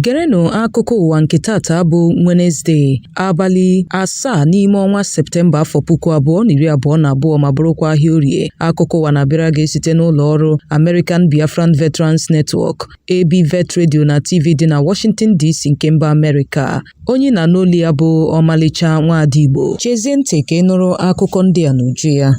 Gerenụ akụkọ ụwa nke tata bụ Wednesday, abalị 7 n'ime ọnwa Septemba afọ 2022 ma bụrụkwa ahịa orie. Akụkọ ụwa na-abịara gị site n'ụlọ ọrụ American Biafran Veterans Network, ABVet Radio na TV dị na Washington DC nke mba Amerịka. Onye na n'olu ya bụ Omalicha Nwada Igbo. Chezie ntị ka ị nụrụ akụkọ ndị a n'uju ya.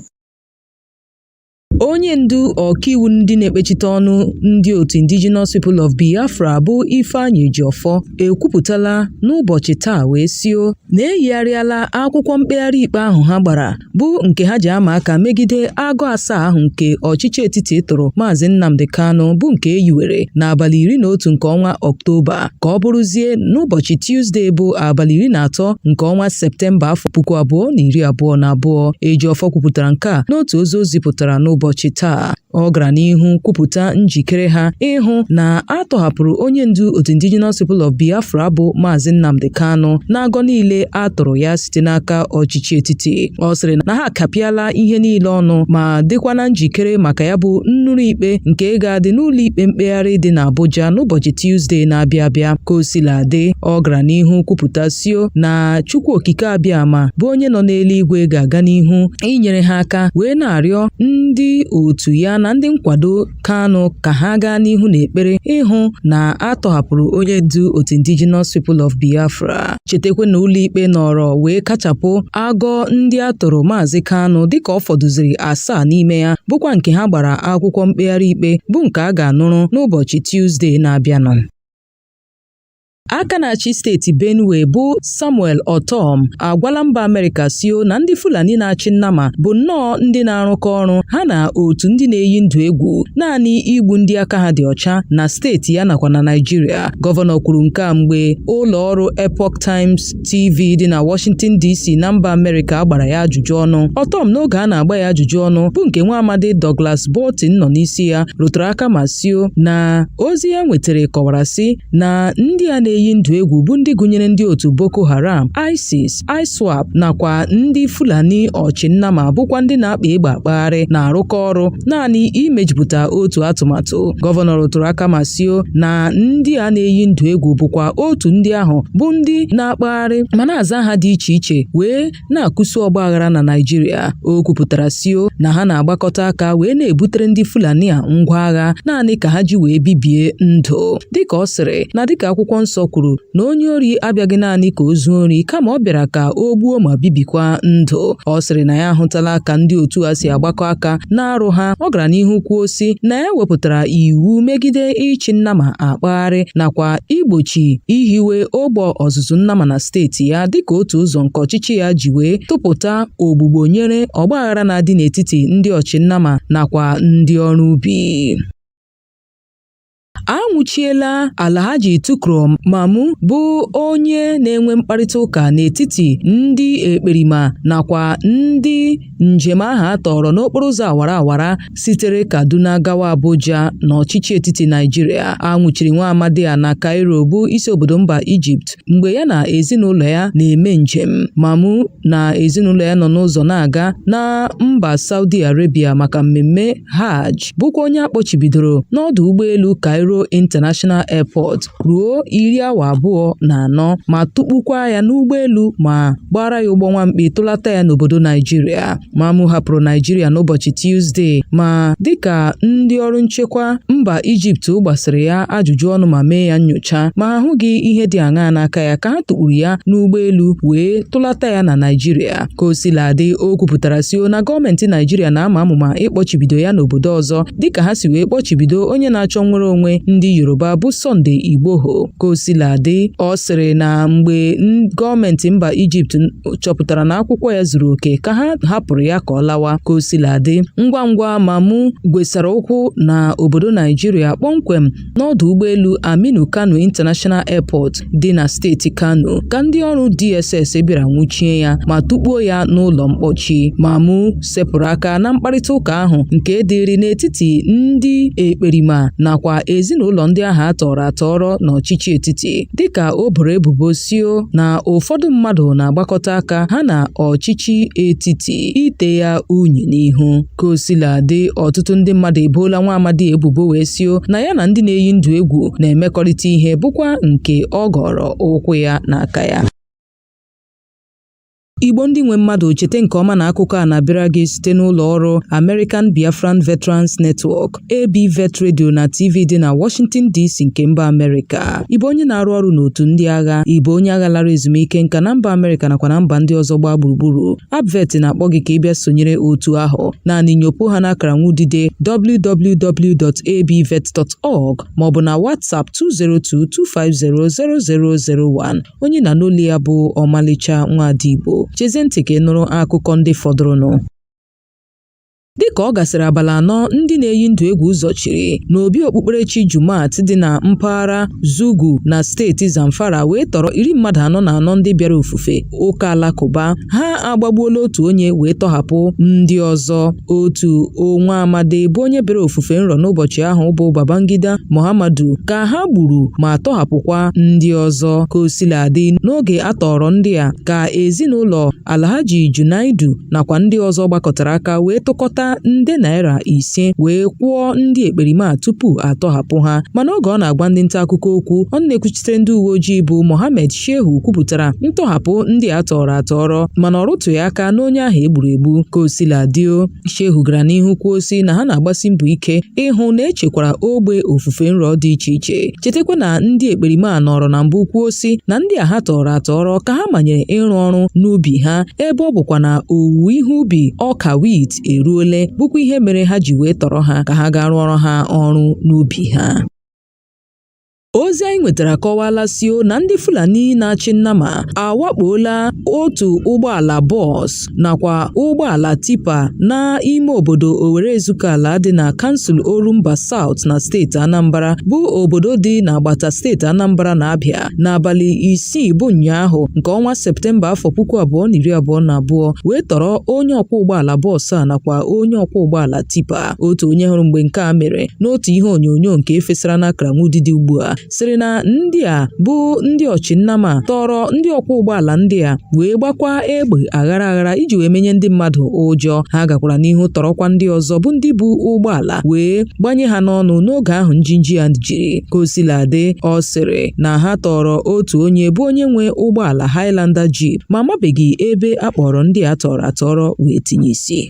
Onye ndu ọkaiwu ndị na-ekpechite ọnụ ndị otu Indigenous People of Biafra bụ Ifeanyi Ejiofor ekwupụtala n'ụbọchị taa wee sio na-eyigharịala akwụkwọ mkpegharị ikpe ahụ ha gbara bụ nke ha ji ama aka megide agụ asaa ahụ nke ọchịchị etiti tụrụ Maazị Nnamdi Kanu bụ nke eyiwere n'abalị 11 nke ọnwa Ọktoba ka ọ bụrụzie n'ụbọchị Tuesday bụ abalị 13 nke ọnwa Septemba afọ 2022. Ejiofor kwupụtara nke a n'otu ozi o zipụtara n'ụbọchị taa. Ọ gara n'ihu kwupụta njikere ha ịhụ na a tọhapụrụ onye ndu otu Indigenous People of Biafra bụ Maazị Nnamdi Kanu n'agọ niile a tụrụ ya site n'aka ọchịchị etiti. Ọ sịrị na ha akapịala ihe niile ọnụ ma dịkwa na njikere maka ya bụ nnụrụ ikpe nke ga-adị n'ụlọ ikpe mkpegharị dị n'Abuja n'ụbọchị Tuesday na-abịa abịa. Ka o sila dị, ọ gara n'ihu kwupụta sio na Chukwu Okike Abịama bụ onye nọ n'eluigwe ga-aga n'ihu inyere ha aka wee na-arịọ ndị otu ya na ndị nkwado Kanu ka ha gaa n'ihu n'ekpere ịhụ na a tọhapụrụ onye ndu otu Indigenous People of Biafra. Chetakwa na ụlọ ikpe nọrọ wee kachapụ agọ ndị a tụrụ Maazị Kanu dịka ọ fọdụziri 7 n'ime ya bụkwa nke ha gbara akwụkwọ mkpegharị ikpe bụ nke a ga-anụrụ n'ụbọchị Tuesday na-abịanụ. Aka na-achị steeti Benue bụ Samuel Otom agwala mba Amerịka sio na ndị Fulani na-achị nnama bụ nnọọ ndị na-arụkọ ọrụ ha na otu ndị na-eyi ndụ egwu naanị igbu ndị aka ha dị ọcha na steeti ya nakwa na Naịjirịa. Gọvanọ kwuru nke a mgbe ụlọ ọrụ Epoch Times TV dị na Washington DC na mba Amerịka gbara ya ajụjụ ọnụ. Otom n'oge a na-agba ya ajụjụ ọnụ bụ nke nwa amadi Douglas Bolton nọ n'isi ya rụtụrụ aka ma sio na ozi ya nwetara kọwara sị na ndị a na-eyi ndụ egwu bụ ndị gụnyere ndị otu Boko Haram, ISIS, ISWAP nakwa ndị Fulani ọchịnnama bụkwa ndị na-akpa egbe akpagharị na-arụkọ ọrụ naanị imejupụta otu atụmatụ. Gọvanọ rụtụrụ aka ma sio na ndị a na-eyi ndụ egwu bụkwa otu ndị ahụ bụ ndị na-akpagharị ma na-aza aha dị iche iche wee na-akụsu ọgbaghara na Naịjirịa. O kwupụtara sio na ha na-agbakọta aka wee na-ebutere ndị Fulani a ngwa agha naanị ka ha ji wee bibie ndụ. Dịka ọ sịrị na dịka akwụkwọ nsọ kwuru na onye ori abịaghị naanị ka o zuo ori kama ọ bịara ka o gbuo ma bibikwa ndụ. Ọ sịrị na ya ahụtala ka ndị otu a si agbakọ aka na-arụ ha. Ọ gara n'ihu kwuo sị na ya wepụtara iwu megide ịchị nnama akpagharị nakwa igbochi ihiwe ogbe ọzụzụ nnama na steeti ya dịka otu ụzọ nke ọchịchị ya ji wee tụpụta ogbugbo nyere ọgbaghara na-adị n'etiti ndị ọchịnnama nakwa ndị ọrụ ubi. Anwụchiela Alhaji Tukuro Mamu bụ onye na-enwe mkparịta ụka n'etiti ndị ekperima nakwa ndị njem ahụ atọrọ n'okporo ụzọ awara awara sitere Kaduna gawa Abuja n'ọchịchị etiti Naịjirịa. Anwụchiri nwa amadi a na Cairo bụ isi obodo mba Egypt mgbe ya na ezinụlọ ya na-eme njem. Mamu na ezinụlọ ya nọ n'ụzọ na-aga na mba Saudi Arabia maka mmemme Hajj bụkwa onye akpọchibidoro n'ọdụ ụgbọelu Cairo International Airport ruo 24 ma tukpukwa ya n'ụgbọelu ma gbara ya ụgbọ nwamkpi tụlata ya n'obodo Naịjirịa. Mamu hapụrụ Naịjirịa n'ụbọchị Tuesday ma dịka ndị ọrụ nchekwa mba Egypt gbasịrị ya ajụjụ ọnụ ma mee ya nnyocha ma ahụghị ihe dị aṅaa n'aka ya ka ha tukpuru ya n'ụgbọelu wee tụlata ya na Naịjirịa. Ka o sila dị, o kwupụtara sio na gọọmenti Naịjirịa na-ama amụma ịkpọchibido ya n'obodo ọzọ dịka ha si wee kpọchibido onye na-achọ nnwere onwe ndị Yoruba bụ Sunday Igboho. Ka o sila dị, ọ sịrị na mgbe gọọmenti mba Egypt chọpụtara na akwụkwọ ya zuru oke ka ha hapụrụ ya ka ọ lawa. Ka o sila dị, ngwa ngwa Mamu gwesara ụkwụ na obodo Naịjirịa kpọmkwem n'ọdụ ụgbọelu Aminu Kano International Airport dị na steeti Kano ka ndị ọrụ DSS bịara nwụchie ya ma tukpuo ya n'ụlọ mkpọchi. Mamu sepụrụ aka na mkparịta ụka ahụ nke dịrị n'etiti ndị ekperima nakwa ezinụlọ ezinụlọ ndị ahụ atọrọ atọrọ n'ọchịchị etiti dịka o boro ebubo sio na ụfọdụ mmadụ na-agbakọta aka ha na ọchịchị etiti ite ya unyi n'ihu. Kosiladị, ọtụtụ ndị mmadụ eboola nwa amadi ebubo wee sio na ya na ndị na-eyi ndụ egwu na-emekọrịta ihe bụkwa nke ọ gọrọ ụkwụ ya n'aka ya. Igbo ndị nwe mmadụ, chete nke ọma na akụkọ a na-abịara gị site n'ụlọ ọrụ American Biafran Veterans Network ABVet Radio na TV dị na Washington DC nke mba Amerịka. Igbo onye na-arụ ọrụ n'otu ndị agha, Igbo onye agha lara ezumike nka na mba Amerịka nakwa na mba ndị ọzọ gbaa gburugburu, ABVet na-akpọ gị ka ị bịa sonyere otu ahụ. Naanị nyopụ ha n'akara nwudide www.abvet.org maọbụ na WhatsApp 202-250-0001. Onye na n'olu ya bụ Omalicha Nwada Igbo. Chezie ntị ka ị nụrụ akụkọ ndị fọdụrụnụ. Dịka ọ gasịrị abalị 4 ndị na-eyi ndụ egwu zọchiri n'obi okpukperechi Jumat dị na mpaghara Zugu na steeti Zamfara wee tọrọ 44 ndị bịara ofufe ụka alakụba. Ha agbagbuola otu onye wee tọhapụ ndị ọzọ. Otu onwa amadi bụ onye bịara ofufe nrọ n'ụbọchị ahụ bụ Babangida Muhammadu ka ha gburu ma tọhapụkwa ndị ọzọ. Kosiladị, n'oge atọrọ ndị a ka ezinụlọ Alhaji Junaidu nakwa ndị ọzọ gbakọtara aka wee tụkọta nde naira 5 wee kwụọ ndị ekperima tupu atọhapụ ha. Mana oge ọ na-agwa ndị nta akụkọ okwu, ọ na-ekwuchitere ndị uwe ojii bụ Mohammed Shehu kwupụtara ntọhapụ ndị atọrọ atọrọ mana ọ rụtụghị aka n'onye ahụ egburu egbu. Kosiladị, Shehu gara n'ihu kwuo sị na ha na-agbasi mbọ ike ịhụ na echekwara ogbe ofufe nrọ dị iche iche. Chetakwa na ndị ekperima nọrọ na mbụ kwuo sị na ndị a ha tọrọ atọrọ ka ha manyere ịrụ ọrụ n'ubi ha, ebe ọ bụkwa na owuwe ihe ubi ọka wit eruole, bụkwa ihe mere ha ji wee tọrọ ha ka ha gaa rụọrọ ha ọrụ n'ubi ha. Ozi anyị nwetara akọwala sio na ndị Fulani na-achị Nnama awakpola otu ụgbọala bọs nakwa ụgbọala tipa n'ime obodo Owere Ezukala dị na kansụl Orumba South na steeti Anambra, bụ obodo dị n'agbata steeti Anambra na Abịa n'abalị 6 bụ ụnyaahụ nke ọnwa Septemba afọ 2022 wee tọrọ onye ọkwọ ụgbọala bọs a nakwa onye ọkwọ ụgbọala tipa. Otu onye hụrụ mgbe nke a mere n'otu ihe onyonyo nke efesara n'akara nwudide ugbu a sịrị na ndị a bụ ndị ọchịnnama tọrọ ndị ọkwọ ụgbọala ndị a wee gbakwa egbe aghara aghara iji wee menye ndị mmadụ ụjọ. Ha gakwara n'ihu tọrọkwa ndị ọzọ bụ ndị bụ ụgbọala wee gbanye ha n'ọnụ n'oge ahụ njinji ya jiri. Kosiladị, ọ sịrị na ha tọrọ otu onye bụ onye nwe ụgbọala Highlander Jeep ma amabeghị ebe akpọrọ ndị a tọrọ atọrọ wee tinye isi.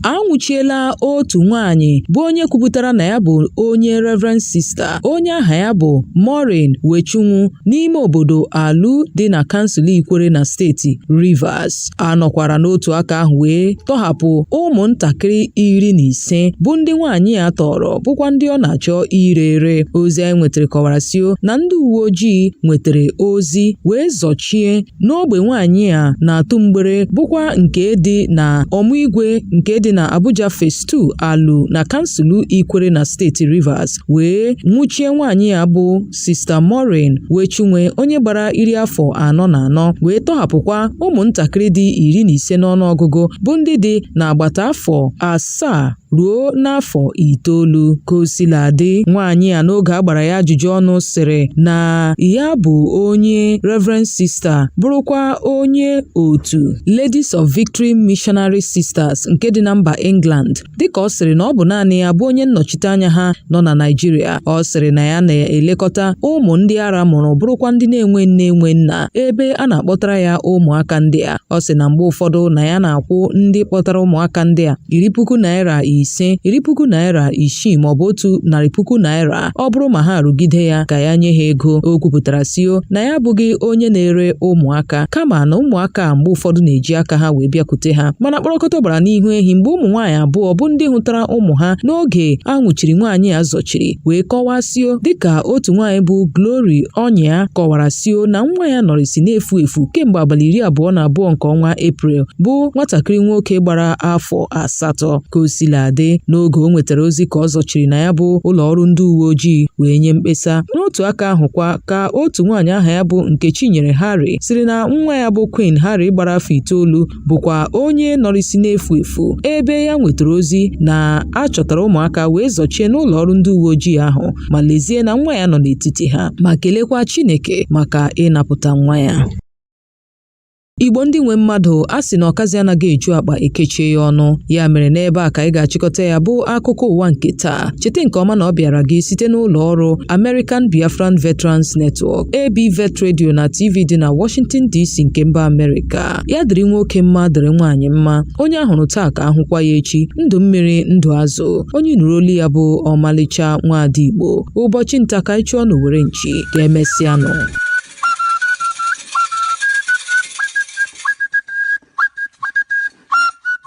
Anwụchiela otu nwaanyị bụ onye kwupụtara na ya bụ onye Reverend Sister, onye aha ya bụ Maureen Wechunwu, n'ime obodo Alu dị na kansụl Ikwere na steeti Rivers. Anọkwara n'otu aka ahụ wee tọhapụ ụmụntakịrị 15 bụ ndị nwaanyị a tọrọ bụkwa ndị ọ na-achọ ire ere. Ozi anyị nwetara kọwara sio na ndị uwe ojii nwetara ozi wee zọchie n'ogbe nwaanyị a na-atụ mgbere bụkwa nke dị na Ọmụigwe nke dị na Abuja Phase 2 Alu na kansụl Ikwere na steeti Rivers wee nwụchie nwaanyị ya bụ Sister Maureen Wechunwe onye gbara 44 wee tọhapụkwa ụmụntakịrị dị 15 n'ọnụọgụgụ bụ ndị dị n'agbata afọ 7 ruo n'afọ 9. Kosiladị, nwaanyị a n'oge a gbara ya ajụjụ ọnụ sịrị na ya bụ onye Reverend Sister bụrụkwa onye otu Ladies of Victory Missionary Sisters nke dị na mba England. Dịka ọ sịrị na ọ bụ naanị ya bụ onye nnọchite anya ha nọ na Naịjirịa. Ọ sịrị na ya na-elekọta ụmụ ndị ara mụrụ bụrụkwa ndị na-enwe nne enwe nna ebe a na-akpọtara ya ụmụaka ndị a. Ọ sị na mgbe ụfọdụ na ya na-akwụ ndị kpọtara ụmụaka ndị a 10,000 naira 5, 10,000 naira 6 maọbụ 100,000 naira ọ bụrụ ma ha rụgide ya ka ya nye ha ego. O kwupụtara sio na ya abụghị onye na-ere ụmụaka, kama na ụmụaka mgbe ụfọdụ na-eji aka ha wee bịakwute ha. Mana kpọrọkọta gbara n'ihu ehi mgbe ụmụ nwaanyị abụọ bụ ndị hụtara ụmụ ha n'oge a nwụchiri nwaanyị a zọchiri wee kọwaa sio dịka otu nwaanyị bụ Glory Ọnya kọwara sio na nwa ya nọrịsị na-efu efu kemgbe abalị 22 nke ọnwa Eprel, bụ nwatakịrị nwoke gbara afọ 8. Kosiladị, ga-adị n'oge o nwetara ozi ka ọ zọchiri na ya bụ ụlọ ọrụ ndị uwe ojii wee nye mkpesa. N'otu aka ahụkwa ka otu nwaanyị aha ya bụ Nkechinyere Harry siri na nwa ya bụ Queen Harry gbara afọ 9 bụkwa onye nọrịsị n'efu efu ebe ya nwetara ozi na achọtara ụmụaka wee zọchie n'ụlọ ọrụ ndị uwe ojii ahụ ma lezie na nwa ya nọ n'etiti ha ma kelekwa Chineke maka ịnapụta nwa ya. Igbo ndị nwe mmadụ a sị na ọkazi anaghị eju akpa ekechie ya ọnụ, ya mere n'ebe a ka anyị ga-achịkọta ya bụ akụkọ ụwa nke taa. Cheta nke ọma na ọ bịara gị site n'ụlọ ọrụ American Biafran Veterans Network ABVet Radio na TV dị na Washington DC nke mba Amerịka. Ya dịrị nwoke mma dịrị nwaanyị mma, onye ahụrụ taa ka ahụkwa ya echi. Ndụ mmiri ndụ azụ, onye nụrụ olu ya bụ Omalicha Nwada Igbo. Ụbọchị nta ka anyị chụọ n'Owere nchi ga-emesịanụ.